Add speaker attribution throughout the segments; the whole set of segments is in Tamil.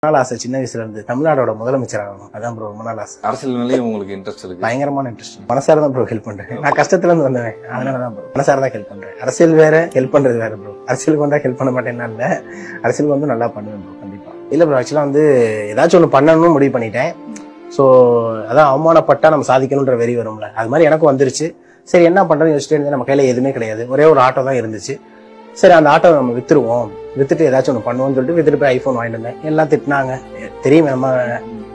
Speaker 1: நாள் ஆசை சின்ன வயசுல இருந்து தமிழ்நாடோட முதலமைச்சர் ஆகணும். அதான் ப்ரோ ரொம்ப நாள் ஆசை.
Speaker 2: அரசியல் மேலேயும் உங்களுக்கு இன்ட்ரெஸ்ட் இருக்கு?
Speaker 1: பயங்கரமான இன்ட்ரெஸ்ட். மனசார தான் ப்ரோ ஹெல்ப் பண்றேன். நான் கஷ்டத்துல இருந்து வந்தேன், அதனாலதான் ப்ரோ மனசார தான் ஹெல்ப் பண்றேன். அரசியல் வேற, ஹெல்ப் பண்றது வேற ப்ரோ. அரசியலுக்கு வந்தா ஹெல்ப் பண்ண மாட்டேன்னா இல்ல, அரசியலுக்கு வந்து நல்லா பண்ணுவேன் ப்ரோ கண்டிப்பா. இல்ல ப்ரோ, ஆக்சுவலா வந்து ஏதாச்சும் ஒண்ணு பண்ணணும்னு முடிவு பண்ணிட்டேன். சோ அதான் அவமானப்பட்டா நம்ம சாதிக்கணும்ன்ற வெறி வரும்ல, அது மாதிரி எனக்கும் வந்துருச்சு. சரி என்ன பண்றதுன்னு யோசிச்சுட்டு இருந்தேன். நம்ம கையில எதுவுமே கிடையாது, ஒரே ஒரு ஆட்டோ தான் இருந்துச்சு. சரி அந்த ஆட்டோ நம்ம வித்துருவோம், வித்துட்டு ஏதாச்சும் ஒன்று பண்ணுவோம்னு சொல்லிட்டு வித்துட்டு போய் ஐபோன் வாங்கிட்டு வந்தேன். எல்லாம் திட்டினாங்க, தெரியுமே நம்ம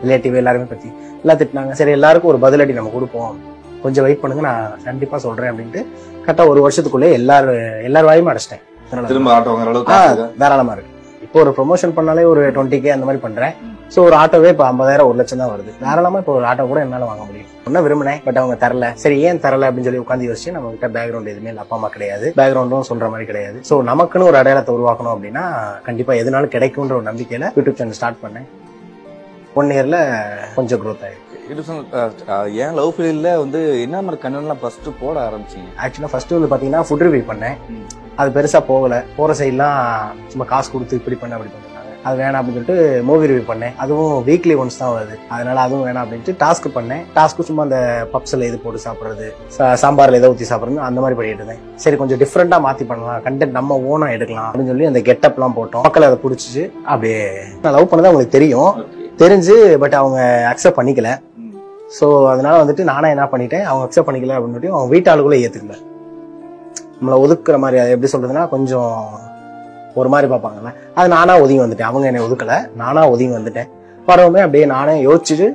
Speaker 1: ரிலேட்டிவ் எல்லாருமே பத்தி எல்லாம் திட்டினாங்க. சரி எல்லாருக்கும் ஒரு பதிலடி நம்ம கொடுப்போம், கொஞ்சம் வெயிட் பண்ணுங்க நான் கண்டிப்பா சொல்றேன் அப்படின்ட்டு கரெக்டா ஒரு வருஷத்துக்குள்ளே எல்லார் வாயுமே அடைச்சிட்டேன்.
Speaker 2: திரும்ப ஆட்டோ வாங்குற அளவுக்கு
Speaker 1: தாராளமா இருக்கு. இப்போ ஒரு ப்ரொமோஷன் பண்ணாலே ஒரு 20K அந்த மாதிரி பண்றேன். சோ ஒரு ஆட்டோவே இப்போ 50,000 1 லட்சம் தான் வருது. தாராளமா இப்போ ஒரு ஆட்டோ கூட என்னால வாங்க முடியும். ஒன்னும் விரும்பினேன், பட் அவங்க தரல. சரி ஏன் தரல அப்படின்னு சொல்லி உட்காந்து யோசிச்சு, நம்ம கிட்ட பேக்ரவுண்ட் எதுவுமே இல்லை, அப்பா அம்மா கிடையாது, பேக்ரவுண்டும் சொல்ற மாதிரி கிடையாது. சோ நமக்குன்னு ஒரு அடையாளத்தை உருவாக்கணும் அப்படின்னா கண்டிப்பா எதுனாலும் கிடைக்கும்ன்ற ஒரு நம்பிக்கையில யூடியூப் சேனல் ஸ்டார்ட் பண்ணேன். 1 இயர்ல கொஞ்சம் க்ரோத் ஆயிருக்கு.
Speaker 2: ஏன் லவ் ஃபீல்ட்ல வந்து என்ன மாதிரி கண்டென்ட்லாம் ஃபர்ஸ்ட் போட ஆரம்பிச்சீங்க?
Speaker 1: ஆக்சுவலா ஃபர்ஸ்ட் வந்து பாத்தீங்கன்னா ஃபுட் ரிவ்யூ பண்ணேன். அது பெருசா போகல. போற சைட்லாம் சும்மா காசு கொடுத்து இப்படி பண்ண அப்படி பண்ணாங்க, அது வேணாம் அப்படின்னு சொல்லிட்டு மூவி ரிவ்யூ பண்ணேன். அதுவும் வீக்லி ஒன்ஸ் தான் வருது, அதனால அதுவும் வேணாம் அப்படின்ட்டு டாஸ்க் பண்ணேன். டாஸ்க்கு சும்மா அந்த பப்ஸ்ல இது போட்டு சாப்பிடுறது, சாம்பார்ல ஏதோ ஊற்றி சாப்பிடுறது, அந்த மாதிரி பண்ணிட்டு இருந்தேன். சரி கொஞ்சம் டிஃப்ரெண்டா மாத்தி பண்ணலாம், கண்டென்ட் நம்ம ஓனா எடுக்கலாம் அப்படின்னு சொல்லி அந்த கெட்டப் எல்லாம் போட்டோம். மக்கள் அதை பிடிச்சிச்சு. அப்படியே நான் லவ் பண்ணதான் அவங்களுக்கு தெரிஞ்சு, பட் அவங்க அக்செப்ட் பண்ணிக்கல. சோ அதனால வந்துட்டு நானே என்ன பண்ணிட்டேன், அவங்க அக்செப்ட் பண்ணிக்கல அப்படின்னு அவங்க வீட்டாளுக்குள்ள ஏத்துக்கல, நம்மளை ஒதுக்குற மாதிரி. அது எப்படி சொல்றதுன்னா கொஞ்சம் ஒரு மாதிரி பார்ப்பாங்கல்ல, அது நானா ஒதுங்கி வந்துட்டேன். அவங்க என்னை ஒதுக்கல, நானா ஒதுங்கி வந்துட்டேன். வரவுமே அப்படியே நானே யோசிச்சுட்டு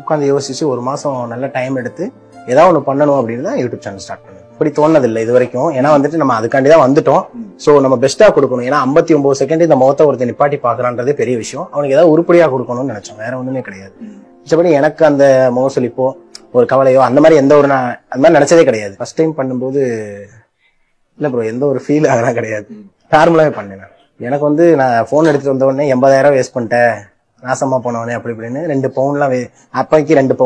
Speaker 1: உட்காந்து யோசிச்சு ஒரு மாசம் நல்ல டைம் எடுத்து ஏதாவது ஒன்று பண்ணணும் அப்படின்னு தான் யூடியூப் சேனல் ஸ்டார்ட் பண்ணேன். இப்படி தோணதில்லை இது வரைக்கும். ஏன்னா வந்துட்டு நம்ம அதுக்காண்டி தான் வந்துட்டோம். சோ நம்ம பெஸ்டா கொடுக்கணும். ஏன்னா 59 செகண்ட் இந்த முகத்தை ஒருத்தர் நிப்பாட்டி பாக்குறான்றதே பெரிய விஷயம். அவனுக்கு ஏதாவது உருப்படியா கொடுக்கணும்னு நினைச்சோம், வேற ஒண்ணுமே கிடையாது. மிச்சபடி எனக்கு அந்த முகசொலிப்போ ஒரு கவலையோ அந்த மாதிரி எந்த ஒரு நான் அந்த மாதிரி நினைச்சதே கிடையாது. ஃபர்ஸ்ட் டைம் பண்ணும்போது இல்ல ப்ரோ, எந்த ஒரு ஃபீல் அதெல்லாம் கிடையாது, நார்மலாவே பண்ணேன். எனக்கு வந்து நான் போன் எடுத்துட்டு வந்த உடனே 80,000 வேஸ்ட் பண்ணிட்டேன், நாசமா போனவனே அப்படி இப்படின்னு 2 பவுன்லாம் அப்பைக்கு 2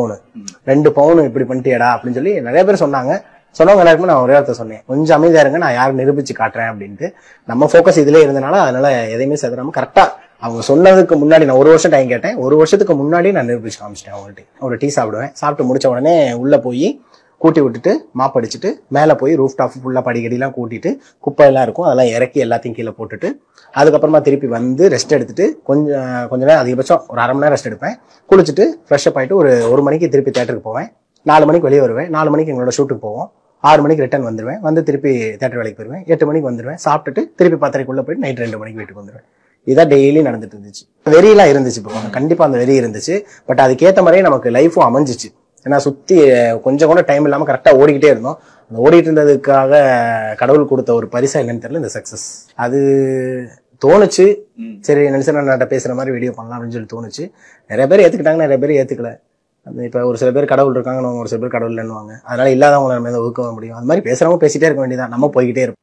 Speaker 1: பவுன் இப்படி பண்ணிட்டியடா அப்படின்னு சொல்லி நிறைய பேர் சொன்னாங்க. சொன்னவங்க எல்லாருக்குமே நான் ஒரே வார்த்தை சொன்னேன், கொஞ்சம் அமைதியா இருங்க, நான் யாரும் நிரூபிச்சு காட்டுறேன் அப்படின்ட்டு. நம்ம போக்கஸ் இதுல இருந்தனால அதனால எதையுமே செதறாம கரெக்டா அவங்க சொன்னதுக்கு முன்னாடி நான் 1 வருஷம் டைம் கேட்டேன். 1 வருஷத்துக்கு முன்னாடி நான் நிரூபிச்சு காமிச்சிட்டேன். அவங்கள்ட்ட ஒரு டீ சாப்பிடுவேன், சாப்பிட்டு முடிச்ச உடனே உள்ள போய் கூட்டி விட்டுட்டு மாப் அடிச்சுட்டு மேலே போய் ரூஃப் டாப் ஃபுல்லா படிக்கடிலாம் கூட்டிட்டு குப்பை எல்லாம் இருக்கும் அதெல்லாம் இறக்கி எல்லாத்தையும் கீழே போட்டுட்டு அதுக்கப்புறமா திருப்பி வந்து ரெஸ்ட் எடுத்துட்டு கொஞ்ச நேரம் அதிகபட்சம் ஒரு 1/2 மணி நேரம் ரெஸ்ட் எடுப்பேன். குளிச்சுட்டு ஃப்ரெஷ் அப் ஆயிட்டு ஒரு மணிக்கு திருப்பி தியேட்டருக்கு போவேன். 4 மணிக்கு வெளியே வருவேன். 4 மணிக்கு எங்களோட ஷூட்டுக்கு போவோம். 6 மணிக்கு ரிட்டர்ன் வந்துடுவேன். வந்து திருப்பி தியேட்டர் வேலைக்கு போயிருவேன். 8 மணிக்கு வந்துடுவேன். சாப்பிட்டுட்டு திருப்பி 10:30க்குள்ள போயிட்டு நைட் 2 மணிக்கு வீட்டுக்கு வந்துடுவேன். இதான் டெய்லி நடந்துட்டு இருந்துச்சு. வெறியெல்லாம் இருந்துச்சு ப்ரோ, கண்டிப்பா அந்த வெறி இருந்துச்சு. பட் அதுக்கேற்ற மாதிரியே நமக்கு லைஃபும் அமைஞ்சிச்சு. ஏன்னா சுத்தி கொஞ்சம் கூட டைம் இல்லாம கரெக்டா ஓடிக்கிட்டே இருந்தோம். அந்த ஓடிட்டு இருந்ததுக்காக கடவுள் கொடுத்த ஒரு பரிசா என்னன்னு தெரியல, இந்த சக்சஸ். அது தோணுச்சு, சரி நெல்சன் பேசுற மாதிரி வீடியோ பண்ணலாம் அப்படின்னு சொல்லி தோணுச்சு. நிறைய பேர் ஏத்துக்கிட்டாங்க, நிறைய பேர் ஏத்துக்கல. இப்ப ஒரு சில பேர் கடவுள் இருக்காங்க, ஒரு சில பேர் கடவுள் இல்லைன்னுவாங்க. அதனால இல்லாதவங்களை நம்ம ஒதுக்க முடியும். அது மாதிரி பேசுறவங்க பேசிட்டே இருக்க வேண்டியதான், நம்ம போய்கிட்டே இருப்போம்.